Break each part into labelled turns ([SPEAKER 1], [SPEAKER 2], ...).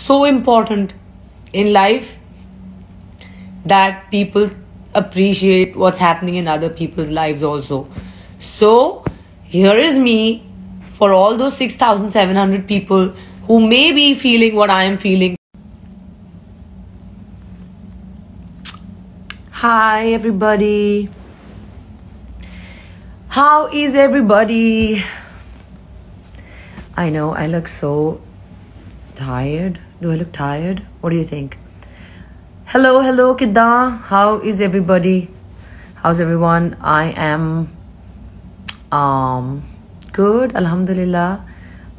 [SPEAKER 1] so important in life that people appreciate what's happening in other people's lives also. So here is me for all those 6,700 people who may be feeling what I am feeling. Hi everybody. How is everybody? I know I look so tired. Do I look tired? What do you think? Hello, kidda. How is everybody? How's everyone? I am good, alhamdulillah.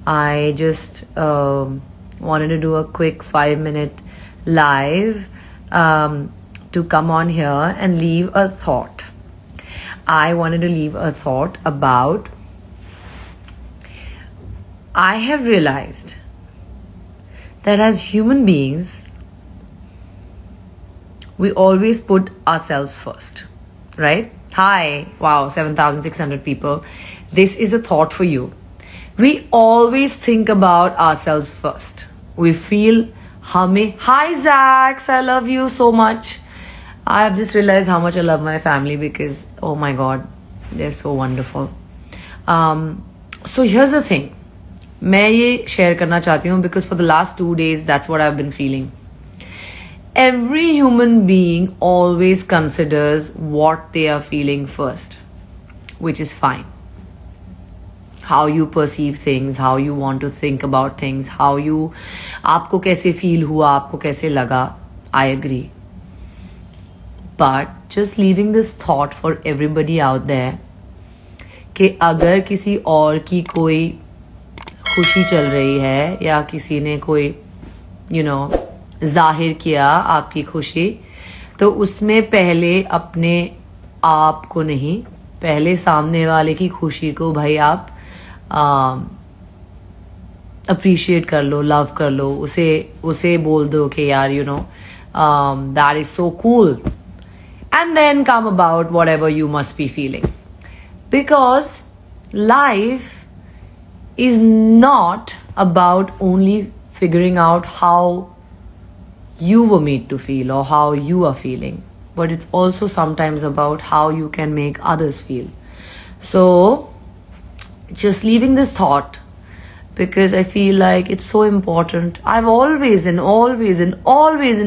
[SPEAKER 1] I just wanted to do a quick 5-minute live to come on here and leave a thought. I wanted to leave a thought about, I have realized that as human beings, we always put ourselves first, right? Hi, wow, 7,600 people. This is a thought for you. We always think about ourselves first. We feel, hi Zax, I love you so much. I have just realized how much I love my family because, oh my God, they're so wonderful. So here's the thing. मैं ये share करना चाहती हूँ because for the last 2 days, that's what I've been feeling. Every human being always considers what they are feeling first, which is fine. How you perceive things, how you want to think about things, आपको कैसे feel हुआ, आपको कैसे लगा, I agree. But just leaving this thought for everybody out there कि अगर किसी और की कोई खुशी चल रही है या किसी ने कोई जाहिर किया आपकी खुशी, तो उसमें पहले अपने आप को नहीं, पहले सामने वाले की खुशी को भाई आप अप्रिशिएट कर लो, लव कर लो, उसे बोल दो कि यार that is so cool. And then come about whatever you must be feeling. Because life is not about only figuring out how you were made to feel or how you are feeling. But it's also sometimes about how you can make others feel. So, just leaving this thought because I feel like it's so important. I've always in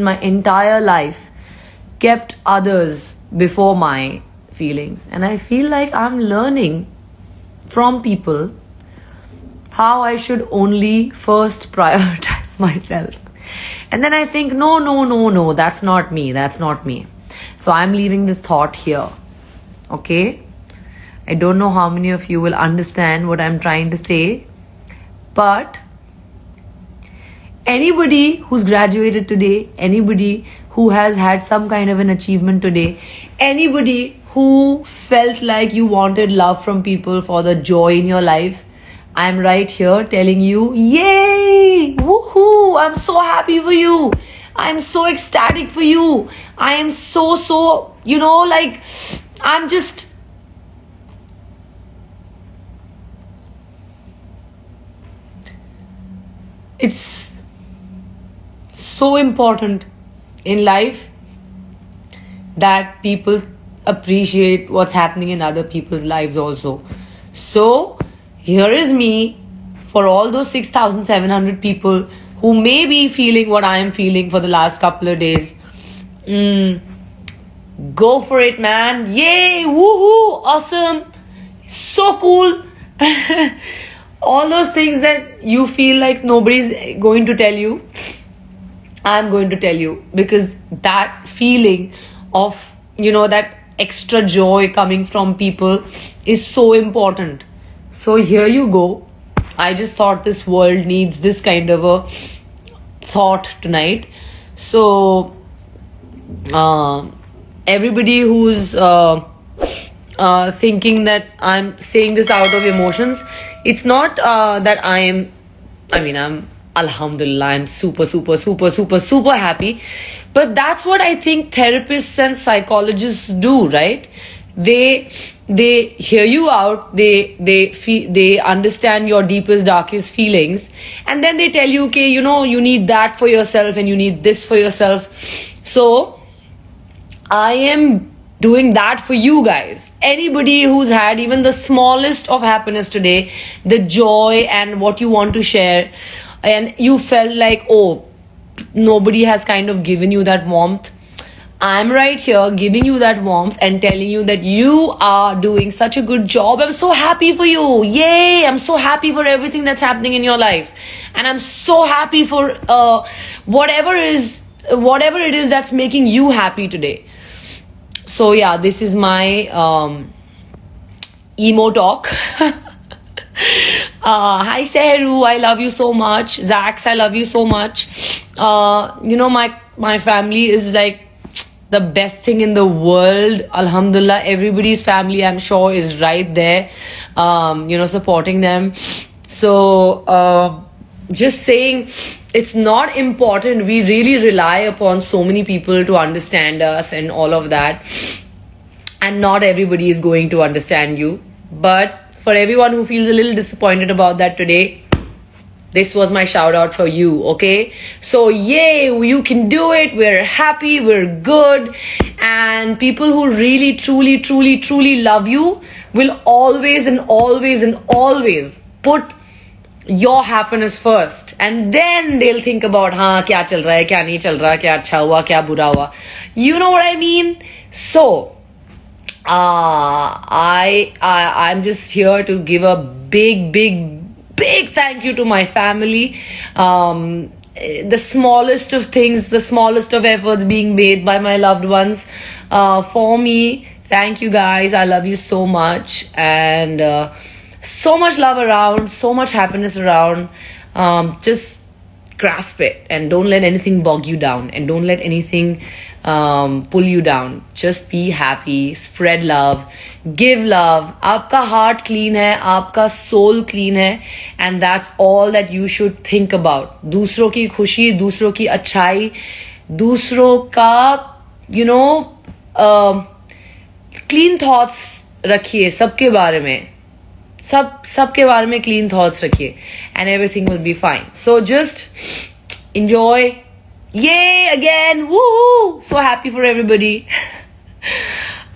[SPEAKER 1] my entire life kept others before my feelings, and I feel like I'm learning from people how I should only first prioritize myself. And then I think no, that's not me. So I'm leaving this thought here. Okay, I don't know how many of you will understand what I'm trying to say, but anybody who's graduated today, anybody who has had some kind of an achievement today, anybody who felt like you wanted love from people for the joy in your life, I'm right here telling you, yay, woohoo, I'm so happy for you. I'm so ecstatic for you. I am so, like, I'm just, it's so important in life that people appreciate what's happening in other people's lives also. So here is me for all those 6,700 people who may be feeling what I am feeling for the last couple of days. Go for it, man. Yay, woohoo, awesome, so cool. All those things that you feel like nobody's going to tell you, I'm going to tell you, because that feeling of, that extra joy coming from people is so important. So here you go. I just thought this world needs this kind of a thought tonight. So everybody who's thinking that I'm saying this out of emotions, it's not that I'm alhamdulillah, I'm super happy. But that's what I think therapists and psychologists do, right? they hear you out, they understand your deepest, darkest feelings, and then they tell you, okay, you know, you need that for yourself and you need this for yourself. So I am doing that for you guys. Anybody who's had even the smallest of happiness today, the joy and what you want to share, and you felt like, oh, nobody has kind of given you that warmth, I'm right here giving you that warmth and telling you that you are doing such a good job. I'm so happy for you. Yay! I'm so happy for everything that's happening in your life. And I'm so happy for whatever it is that's making you happy today. So yeah, this is my emo talk. Hi Seheru, I love you so much. Zax, I love you so much. You know, my family is like the best thing in the world. Alhamdulillah, everybody's family, I'm sure, is right there, you know, supporting them. So just saying, it's not important. We really rely upon so many people to understand us and all of that, and not everybody is going to understand you. But for everyone who feels a little disappointed about that today, this was my shout out for you, okay? So yay, you can do it. We're happy, we're good. And people who really, truly, truly, truly love you will always and always and always put your happiness first. And then they'll think about, kya chal raha hai, kya nahi chal raha, kya acha hua, kya bura hua. You know what I mean? So, I'm just here to give a big thank you to my family. The smallest of things, the smallest of efforts being made by my loved ones for me. Thank you guys. I love you so much. And so much love around, so much happiness around. Just grasp it and don't let anything bog you down, and don't let anything pull you down. Just be happy, spread love, give love. Aapka heart clean hai, aapka soul clean hai, and that's all that you should think about. Dusron ki khushi, dusron ki achai, dusron ka, you know, clean thoughts rakhiye sabke bare mein. सबके बारे में clean thoughts रखिए, and everything will be fine. So just enjoy. Yay again, woo! So happy for everybody.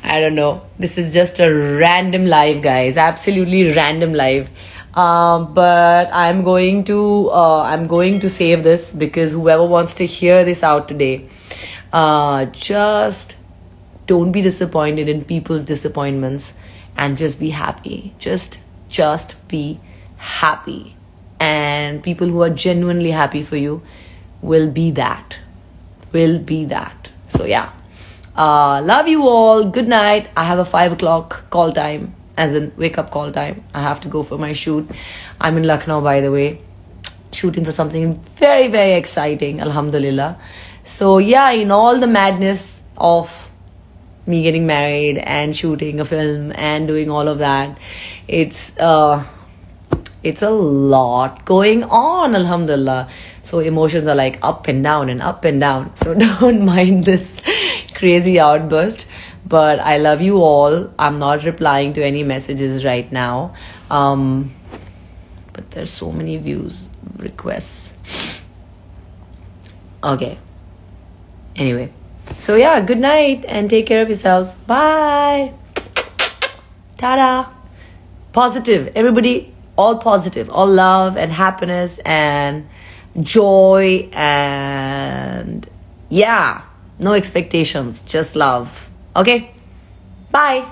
[SPEAKER 1] I don't know, this is just a random live, guys, absolutely random live. But I'm going to save this, because whoever wants to hear this out today, just don't be disappointed in people's disappointments, and just be happy. Just be happy, and people who are genuinely happy for you will be that. So yeah, love you all. Good night. I have a 5 o'clock call time, as in wake up call time. I have to go for my shoot. I'm in Lucknow, by the way, shooting for something very, very exciting, alhamdulillah. So yeah, in all the madness of me getting married and shooting a film and doing all of that, it's a lot going on, alhamdulillah. So emotions are like up and down and up and down. So don't mind this crazy outburst. But I love you all. I'm not replying to any messages right now. But there's so many views requests. Okay. Anyway. So yeah, good night and take care of yourselves. Bye. Ta-da. Positive. Everybody, all positive. All love and happiness and joy, and yeah, no expectations, just love. Okay? Bye.